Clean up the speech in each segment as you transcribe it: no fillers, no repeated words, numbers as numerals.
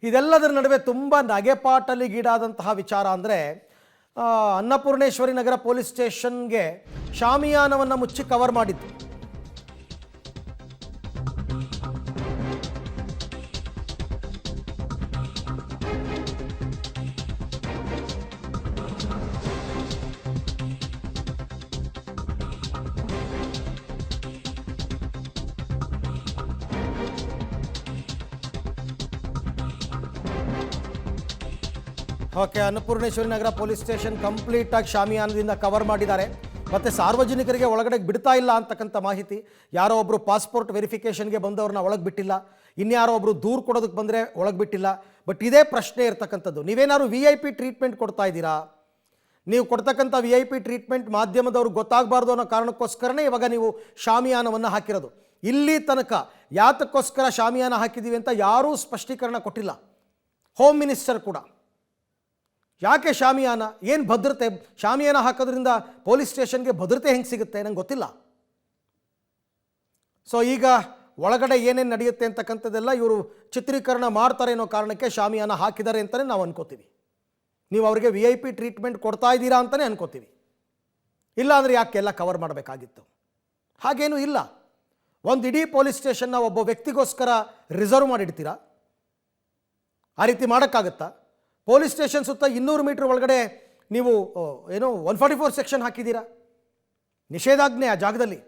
ಇದೆಲ್ಲದರ ನಡುವೆ ತುಂಬ ನಗೆಪಾಟಲಿಗೀಡಾದಂತಹ ವಿಚಾರ ಅಂದರೆ ಅನ್ನಪೂರ್ಣೇಶ್ವರಿ ನಗರ ಪೊಲೀಸ್ ಸ್ಟೇಷನ್ಗೆ ಶಾಮಿಯಾನವನ್ನು ಮುಚ್ಚಿ ಕವರ್ ಮಾಡಿದ್ದು. ಓಕೆ, ಅನ್ನಪೂರ್ಣೇಶ್ವರಿ ನಗರ ಪೊಲೀಸ್ ಸ್ಟೇಷನ್ ಕಂಪ್ಲೀಟಾಗಿ ಶಾಮಿಯಾನದಿಂದ ಕವರ್ ಮಾಡಿದ್ದಾರೆ. ಮತ್ತು ಸಾರ್ವಜನಿಕರಿಗೆ ಒಳಗಡೆ ಬಿಡ್ತಾ ಇಲ್ಲ ಅಂತಕ್ಕಂಥ ಮಾಹಿತಿ. ಯಾರೋ ಒಬ್ಬರು ಪಾಸ್ಪೋರ್ಟ್ ವೆರಿಫಿಕೇಷನ್ಗೆ ಬಂದವ್ರನ್ನ ಒಳಗೆ ಬಿಟ್ಟಿಲ್ಲ, ಇನ್ಯಾರೋ ಒಬ್ಬರು ದೂರು ಕೊಡೋದಕ್ಕೆ ಬಂದರೆ ಒಳಗೆ ಬಿಟ್ಟಿಲ್ಲ. ಬಟ್ ಇದೇ ಪ್ರಶ್ನೆ ಇರ್ತಕ್ಕಂಥದ್ದು, ನೀವೇನಾದ್ರು VIP ಟ್ರೀಟ್ಮೆಂಟ್ ಕೊಡ್ತಾ ಇದ್ದೀರಾ? ನೀವು ಕೊಡ್ತಕ್ಕಂಥ VIP ಟ್ರೀಟ್ಮೆಂಟ್ ಮಾಧ್ಯಮದವ್ರಿಗೆ ಗೊತ್ತಾಗಬಾರ್ದು ಅನ್ನೋ ಕಾರಣಕ್ಕೋಸ್ಕರನೇ ಇವಾಗ ನೀವು ಶಾಮಿಯಾನವನ್ನು ಹಾಕಿರೋದು. ಇಲ್ಲಿ ತನಕ ಯಾತಕ್ಕೋಸ್ಕರ ಶಾಮಿಯಾನ ಹಾಕಿದ್ದೀವಿ ಅಂತ ಯಾರೂ ಸ್ಪಷ್ಟೀಕರಣ ಕೊಟ್ಟಿಲ್ಲ. ಹೋಮ್ ಮಿನಿಸ್ಟರ್ ಕೂಡ ಯಾಕೆ ಶಾಮಿಯಾನ, ಏನು ಭದ್ರತೆ, ಶಾಮಿಯಾನ ಹಾಕೋದ್ರಿಂದ ಪೊಲೀಸ್ ಸ್ಟೇಷನ್ಗೆ ಭದ್ರತೆ ಹೆಂಗೆ ಸಿಗುತ್ತೆ ನಂಗೆ ಗೊತ್ತಿಲ್ಲ. ಸೊ ಈಗ ಒಳಗಡೆ ಏನೇನು ನಡೆಯುತ್ತೆ ಅಂತಕ್ಕಂಥದ್ದೆಲ್ಲ ಇವರು ಚಿತ್ರೀಕರಣ ಮಾಡ್ತಾರೆ ಅನ್ನೋ ಕಾರಣಕ್ಕೆ ಶಾಮಿಯಾನ ಹಾಕಿದ್ದಾರೆ ಅಂತಲೇ ನಾವು ಅನ್ಕೋತೀವಿ. ನೀವು ಅವರಿಗೆ VIP ಟ್ರೀಟ್ಮೆಂಟ್ ಕೊಡ್ತಾ ಇದ್ದೀರಾ ಅಂತಲೇ ಅನ್ಕೋತೀವಿ. ಇಲ್ಲ ಅಂದರೆ ಯಾಕೆ ಎಲ್ಲ ಕವರ್ ಮಾಡಬೇಕಾಗಿತ್ತು? ಹಾಗೇನೂ ಇಲ್ಲ. ಒಂದು ಇಡೀ ಪೊಲೀಸ್ ಸ್ಟೇಷನ್ನ ಒಬ್ಬ ವ್ಯಕ್ತಿಗೋಸ್ಕರ ರಿಸರ್ವ್ ಮಾಡಿಡ್ತೀರಾ? ಆ ರೀತಿ ಮಾಡೋಕ್ಕಾಗತ್ತಾ? ಪೊಲೀಸ್ ಸ್ಟೇಷನ್ ಸುತ್ತ 200 ಮೀಟ್ರ್ ಒಳಗಡೆ ನೀವು ಏನು 144 ಸೆಕ್ಷನ್ ಹಾಕಿದ್ದೀರಾ, ನಿಷೇಧಾಜ್ಞೆ ಆ ಜಾಗದಲ್ಲಿ.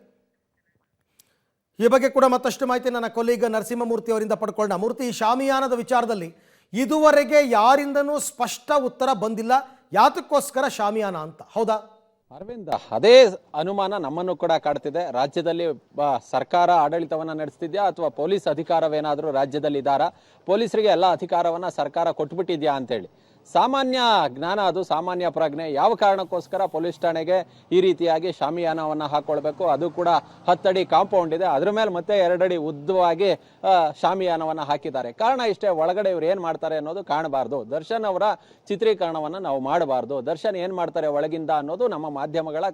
ಈ ಬಗ್ಗೆ ಕೂಡ ಮತ್ತಷ್ಟು ಮಾಹಿತಿ ನನ್ನ ಕೊಲೀಗ ನರಸಿಂಹಮೂರ್ತಿ ಅವರಿಂದ ಪಡ್ಕೊಳ್ಳೋಣ. ಮೂರ್ತಿ, ಈ ಶಾಮಿಯಾನದ ವಿಚಾರದಲ್ಲಿ ಇದುವರೆಗೆ ಯಾರಿಂದನೂ ಸ್ಪಷ್ಟ ಉತ್ತರ ಬಂದಿಲ್ಲ, ಯಾತಕ್ಕೋಸ್ಕರ ಶಾಮಿಯಾನ ಅಂತ, ಹೌದಾ? ಅರವಿಂದ, ಅದೇ ಅನುಮಾನ ನಮ್ಮನ್ನು ಕೂಡ ಕಾಡ್ತಿದೆ. ರಾಜ್ಯದಲ್ಲಿ ಸರ್ಕಾರ ಆಡಳಿತವನ್ನ ನಡೆಸ್ತಿದ್ಯಾ ಅಥವಾ ಪೊಲೀಸ್ ಅಧಿಕಾರವೇನಾದರೂ ರಾಜ್ಯದಲ್ಲಿ ಇದ್ದಾರಾ? ಪೊಲೀಸರಿಗೆ ಎಲ್ಲ ಅಧಿಕಾರವನ್ನ ಸರ್ಕಾರ ಕೊಟ್ಬಿಟ್ಟಿದ್ಯಾ ಅಂತೇಳಿ. ಸಾಮಾನ್ಯ ಜ್ಞಾನ ಅದು, ಸಾಮಾನ್ಯ ಪ್ರಜ್ಞೆ. ಯಾವ ಕಾರಣಕ್ಕೋಸ್ಕರ ಪೊಲೀಸ್ ಠಾಣೆಗೆ ಈ ರೀತಿಯಾಗಿ ಶಾಮಿಯಾನವನ್ನು ಹಾಕೊಳ್ಬೇಕು? ಅದು ಕೂಡ 10 ಅಡಿ ಕಾಂಪೌಂಡ್ ಇದೆ, ಅದ್ರ ಮೇಲೆ ಮತ್ತೆ 2 ಅಡಿ ಉದ್ದವಾಗಿ ಶಾಮಿಯಾನವನ್ನು ಹಾಕಿದ್ದಾರೆ. ಕಾರಣ ಇಷ್ಟೇ, ಒಳಗಡೆ ಇವ್ರು ಏನು ಮಾಡ್ತಾರೆ ಅನ್ನೋದು ಕಾಣಬಾರ್ದು. ದರ್ಶನ್ ಅವರ ಚಿತ್ರೀಕರಣವನ್ನು ನಾವು ಮಾಡಬಾರ್ದು, ದರ್ಶನ್ ಏನು ಮಾಡ್ತಾರೆ ಒಳಗಿಂದ ಅನ್ನೋದು ನಮ್ಮ ಮಾಧ್ಯಮಗಳ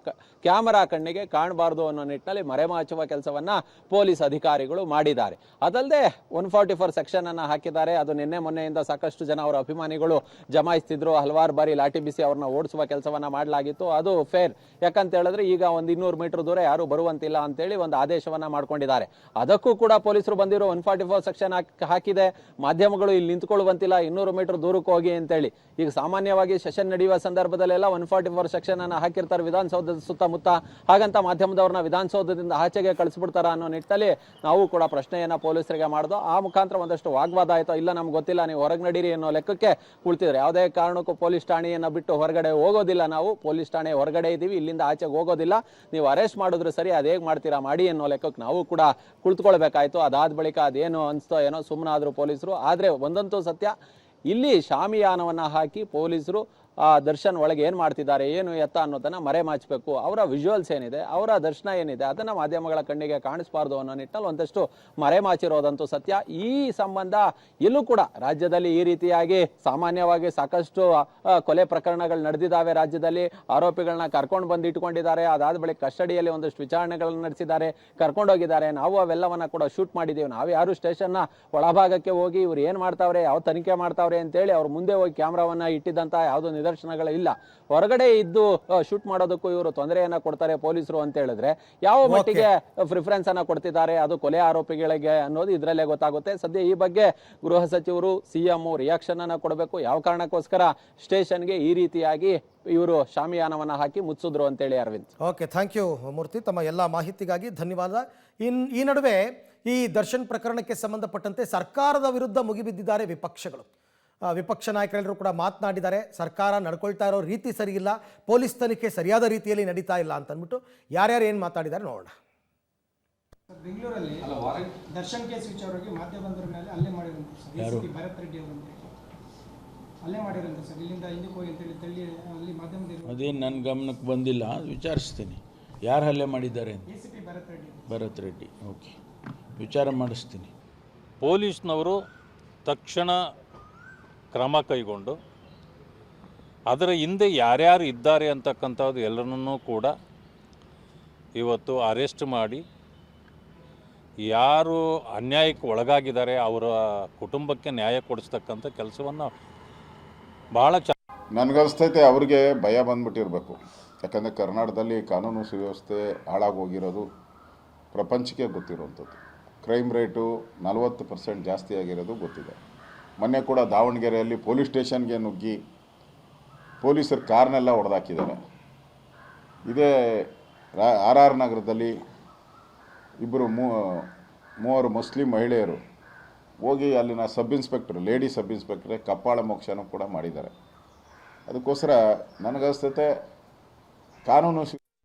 ಕ್ಯಾಮರಾ ಕಣ್ಣಿಗೆ ಕಾಣಬಾರ್ದು ಅನ್ನೋ ನಿಟ್ಟಿನಲ್ಲಿ ಮರೆಮಾಚುವ ಕೆಲಸವನ್ನ ಪೊಲೀಸ್ ಅಧಿಕಾರಿಗಳು ಮಾಡಿದ್ದಾರೆ. ಅದಲ್ಲದೆ 144 ಸೆಕ್ಷನ್ ಅನ್ನ ಹಾಕಿದ್ದಾರೆ. ಅದು ನಿನ್ನೆ ಮೊನ್ನೆಯಿಂದ ಸಾಕಷ್ಟು ಜನ ಅವರ ಅಭಿಮಾನಿಗಳು ಜಮಾಯಿಸ್ತಿದ್ರು, ಹಲವಾರು ಬಾರಿ ಲಾಠಿ ಬಿಸಿ ಅವ್ರನ್ನ ಓಡಿಸುವ ಕೆಲಸವನ್ನ ಮಾಡಲಾಗಿತ್ತು. ಅದು ಫೇರ್, ಯಾಕಂತ ಹೇಳಿದ್ರೆ ಈಗ ಒಂದು 200 ಮೀಟರ್ ದೂರ ಯಾರು ಬರುವಂತಿಲ್ಲ ಅಂತೇಳಿ ಒಂದು ಆದೇಶವನ್ನ ಮಾಡ್ಕೊಂಡಿದ್ದಾರೆ. ಅದಕ್ಕೂ ಕೂಡ ಪೊಲೀಸರು ಬಂದಿರೋ 144 ಸೆಕ್ಷನ್ ಹಾಕಿದೆ, ಮಾಧ್ಯಮಗಳು ಇಲ್ಲಿ ನಿಂತ್ಕೊಳ್ಳುವಂತಿಲ್ಲ, 200 ಮೀಟರ್ ದೂರಕ್ಕೆ ಹೋಗಿ ಅಂತೇಳಿ. ಈಗ ಸಾಮಾನ್ಯವಾಗಿ ಸೆಷನ್ ನಡೆಯುವ ಸಂದರ್ಭದಲ್ಲೆಲ್ಲ 144 ಸೆಕ್ಷನ್ ಅನ್ನ ಹಾಕಿರ್ತಾರೆ ವಿಧಾನಸೌಧದ ಸುತ್ತಮುತ್ತ. ಹಾಗಂತ ಮಾಧ್ಯಮದವ್ರನ್ನ ವಿಧಾನಸೌಧದಿಂದ ಆಚೆಗೆ ಕಳಿಸ್ಬಿಡ್ತಾರ ಅನ್ನೋ ನಿಟ್ಟಿನಲ್ಲಿ ನಾವು ಕೂಡ ಪ್ರಶ್ನೆಯನ್ನ ಪೊಲೀಸರಿಗೆ ಮಾಡಿದೋ. ಆ ಮುಖಾಂತರ ಒಂದಷ್ಟು ವಾಗ್ವಾದ ಆಯ್ತು. ಇಲ್ಲ ನಮ್ಗೆ ಗೊತ್ತಿಲ್ಲ, ನೀವು ಹೊರಗೆ ನಡೀರಿ ಅನ್ನೋ ಲೆಕ್ಕಕ್ಕೆ ಕುಳಿತಿದ್ರೆ. ಯಾವುದೇ ಕಾರಣಕ್ಕೂ ಪೊಲೀಸ್ ಠಾಣೆಯನ್ನು ಬಿಟ್ಟು ಹೊರಗಡೆ ಹೋಗೋದಿಲ್ಲ, ನಾವು ಪೊಲೀಸ್ ಠಾಣೆ ಹೊರಗಡೆ ಇದ್ದೀವಿ, ಇಲ್ಲಿಂದ ಆಚೆಗೆ ಹೋಗೋದಿಲ್ಲ. ನೀವು ಅರೆಸ್ಟ್ ಮಾಡಿದ್ರೆ ಸರಿ, ಅದೇ ಮಾಡ್ತೀರಾ ಮಾಡಿ ಅನ್ನೋ ಲೆಕ್ಕಕ್ಕೆ ನಾವು ಕೂಡ ಕುಳಿತುಕೊಳ್ಬೇಕಾಯ್ತು. ಅದಾದ ಬಳಿಕ ಅದೇನು ಅನಿಸ್ತೋ ಏನೋ ಸುಮ್ಮನಾದ್ರು ಪೊಲೀಸರು. ಆದರೆ ಒಂದಂತೂ ಸತ್ಯ, ಇಲ್ಲಿ ಶಾಮಿಯಾನವನ್ನು ಹಾಕಿ ಪೊಲೀಸರು ದರ್ಶನ್ ಒಳಗೆ ಏನು ಮಾಡ್ತಿದ್ದಾರೆ, ಏನು ಎತ್ತ ಅನ್ನೋದನ್ನ ಮರೆಮಾಚಬೇಕು. ಅವರ ವಿಜುವಲ್ಸ್ ಏನಿದೆ, ಅವರ ದರ್ಶನ ಏನಿದೆ, ಅದನ್ನ ಮಾಧ್ಯಮಗಳ ಕಣ್ಣಿಗೆ ಕಾಣಿಸಬಾರ್ದು ಅನ್ನೋ ನಿಟ್ಟಿನಲ್ಲಿ ಒಂದಷ್ಟು ಮರೆಮಾಚಿರೋದಂತೂ ಸತ್ಯ. ಈ ಸಂಬಂಧ ಎಲ್ಲೂ ಕೂಡ ರಾಜ್ಯದಲ್ಲಿ ಈ ರೀತಿಯಾಗಿ ಸಾಮಾನ್ಯವಾಗಿ ಸಾಕಷ್ಟು ಕೊಲೆ ಪ್ರಕರಣಗಳು ನಡೆದಿದ್ದಾವೆ. ರಾಜ್ಯದಲ್ಲಿ ಆರೋಪಿಗಳನ್ನ ಕರ್ಕೊಂಡು ಬಂದು ಇಟ್ಕೊಂಡಿದ್ದಾರೆ. ಅದಾದ ಬಳಿಕ ಕಸ್ಟಡಿಯಲ್ಲಿ ಒಂದಷ್ಟು ವಿಚಾರಣೆಗಳನ್ನು ನಡೆಸಿದ್ದಾರೆ, ಕರ್ಕೊಂಡೋಗಿದ್ದಾರೆ. ನಾವು ಅವೆಲ್ಲವನ್ನ ಕೂಡ ಶೂಟ್ ಮಾಡಿದ್ದೀವಿ. ನಾವು ಯಾರು ಸ್ಟೇಷನ್ನ ಒಳಭಾಗಕ್ಕೆ ಹೋಗಿ ಇವ್ರು ಏನು ಮಾಡ್ತಾವ್ರೆ, ಯಾವ ತನಿಖೆ ಮಾಡ್ತಾವ್ರೆ ಅಂತೇಳಿ ಅವ್ರ ಮುಂದೆ ಹೋಗಿ ಕ್ಯಾಮ್ರಾವನ್ನ ಇಟ್ಟಿದ್ದಂತ ಯಾವುದೋ ನಿದರ್ಶನಗಳು ಇಲ್ಲ. ಹೊರಗಡೆ ಇದ್ದು ಶೂಟ್ ಮಾಡೋದಕ್ಕೂ ಇವರು ತೊಂದರೆಯನ್ನ ಕೊಡ್ತಾರೆ ಪೊಲೀಸರು ಅಂತ ಹೇಳಿದ್ರೆ ಯಾವ ಮಟ್ಟಿಗೆ ಪ್ರಿಫರೆನ್ಸ್ ಅನ್ನ ಕೊಡ್ತಿದ್ದಾರೆ ಅದು ಕೊಲೆ ಆರೋಪಿಗಳಿಗೆ ಅನ್ನೋದು ಇದರಲ್ಲೇ ಗೊತ್ತಾಗುತ್ತೆ. ಸದ್ಯ ಈ ಬಗ್ಗೆ ಗೃಹ ಸಚಿವರು, CM ರಿಯಾಕ್ಷನ್ ಅನ್ನ ಕೊಡಬೇಕು. ಯಾವ ಕಾರಣಕ್ಕೋಸ್ಕರ ಸ್ಟೇಷನ್ಗೆ ಈ ರೀತಿಯಾಗಿ ಇವರು ಶಾಮಿಯಾನವನ್ನ ಹಾಕಿ ಮುಚ್ಚಿದ್ರು ಅಂತೇಳಿ. ಅರವಿಂದ್, ಓಕೆ, ಥ್ಯಾಂಕ್ ಯು ಮೂರ್ತಿ, ತಮ್ಮ ಎಲ್ಲ ಮಾಹಿತಿಗಾಗಿ ಧನ್ಯವಾದ. ಈ ನಡುವೆ ಈ ದರ್ಶನ್ ಪ್ರಕರಣಕ್ಕೆ ಸಂಬಂಧಪಟ್ಟಂತೆ ಸರ್ಕಾರದ ವಿರುದ್ಧ ಮುಗಿಬಿದ್ದಿದ್ದಾರೆ ವಿಪಕ್ಷಗಳು. ವಿಪಕ್ಷ ನಾಯಕರೆಲ್ಲರೂ ಕೂಡ ಮಾತನಾಡಿದ್ದಾರೆ. ಸರ್ಕಾರ ನಡ್ಕೊಳ್ತಾ ಇರೋ ರೀತಿ ಸರಿಯಿಲ್ಲ, ಪೊಲೀಸ್ ತನಿಖೆ ಸರಿಯಾದ ರೀತಿಯಲ್ಲಿ ನಡೀತಾ ಇಲ್ಲ ಅಂತ ಅಂದ್ಬಿಟ್ಟು ಯಾರ್ಯಾರು ಏನು ಮಾತಾಡಿದ್ದಾರೆ ನೋಡೋಣ. ಬೆಂಗಳೂರಲ್ಲಿ ದರ್ಶನ್ ಕೇಸ್ ವಿಚಾರವಾಗಿ ಮಾಧ್ಯಮದವರ ಮೇಲೆ ಹಲ್ಲೆ ಮಾಡಿರಂತೆ ಸರ್, ACP ಭರತ್ ರೆಡ್ಡಿ ಅವರು ಹಲ್ಲೆ ಮಾಡಿರಂತೆ ಸರ್. ಇಲ್ಲಿಂದ ಹಿಂದಕ್ಕೆ ಹೋಗಿ ಅಂತೇಳಿ ತಳ್ಳಿ ಅಲ್ಲಿ ಮಾಧ್ಯಮದಲ್ಲಿ ಅದೇನು ನನ್ನ ಗಮನಕ್ಕೆ ಬಂದಿಲ್ಲ, ವಿಚಾರಿಸ್ತೀನಿ ಯಾರು ಹಲ್ಲೆ ಮಾಡಿದ್ದಾರೆ ಅಂತ. ACP ಭರತ್ ರೆಡ್ಡಿ, ಓಕೆ, ವಿಚಾರ ಮಾಡಿಸ್ತೀನಿ. ಪೊಲೀಸ್ನವರು ತಕ್ಷಣ ಕ್ರಮ ಕೈಗೊಂಡು ಅದರ ಹಿಂದೆ ಯಾರ್ಯಾರು ಇದ್ದಾರೆ ಅಂತಕ್ಕಂಥದ್ದು ಎಲ್ಲರನ್ನೂ ಕೂಡ ಇವತ್ತು ಅರೆಸ್ಟ್ ಮಾಡಿ ಯಾರು ಅನ್ಯಾಯಕ್ಕೆ ಒಳಗಾಗಿದ್ದಾರೆ ಅವರ ಕುಟುಂಬಕ್ಕೆ ನ್ಯಾಯ ಕೊಡಿಸ್ತಕ್ಕಂಥ ಕೆಲಸವನ್ನು ಭಾಳ ನನಗನ್ಸ್ತೈತೆ ಅವ್ರಿಗೆ ಭಯ ಬಂದ್ಬಿಟ್ಟಿರಬೇಕು. ಯಾಕಂದರೆ ಕರ್ನಾಟಕದಲ್ಲಿ ಕಾನೂನು ಸುವ್ಯವಸ್ಥೆ ಹಾಳಾಗೋಗಿರೋದು ಪ್ರಪಂಚಕ್ಕೆ ಗೊತ್ತಿರುವಂಥದ್ದು. ಕ್ರೈಮ್ ರೇಟು 40% ಜಾಸ್ತಿ ಆಗಿರೋದು ಗೊತ್ತಿದೆ. ಮೊನ್ನೆ ಕೂಡ ದಾವಣಗೆರೆಯಲ್ಲಿ ಪೊಲೀಸ್ ಸ್ಟೇಷನ್ಗೆ ನುಗ್ಗಿ ಪೊಲೀಸರು ಕಾರ್ನೆಲ್ಲ ಹೊಡೆದಾಕಿದ್ದಾರೆ. ಇದೇ RR ನಗರದಲ್ಲಿ ಮೂವರು ಮುಸ್ಲಿಂ ಮಹಿಳೆಯರು ಹೋಗಿ ಅಲ್ಲಿನ ಲೇಡಿ ಸಬ್ ಇನ್ಸ್ಪೆಕ್ಟ್ರೆ ಕಪ್ಪಾಳ ಮೋಕ್ಷನೂ ಕೂಡ ಮಾಡಿದ್ದಾರೆ. ಅದಕ್ಕೋಸ್ಕರ ನನಗನ್ಸ್ತೈತೆ ಕಾನೂನು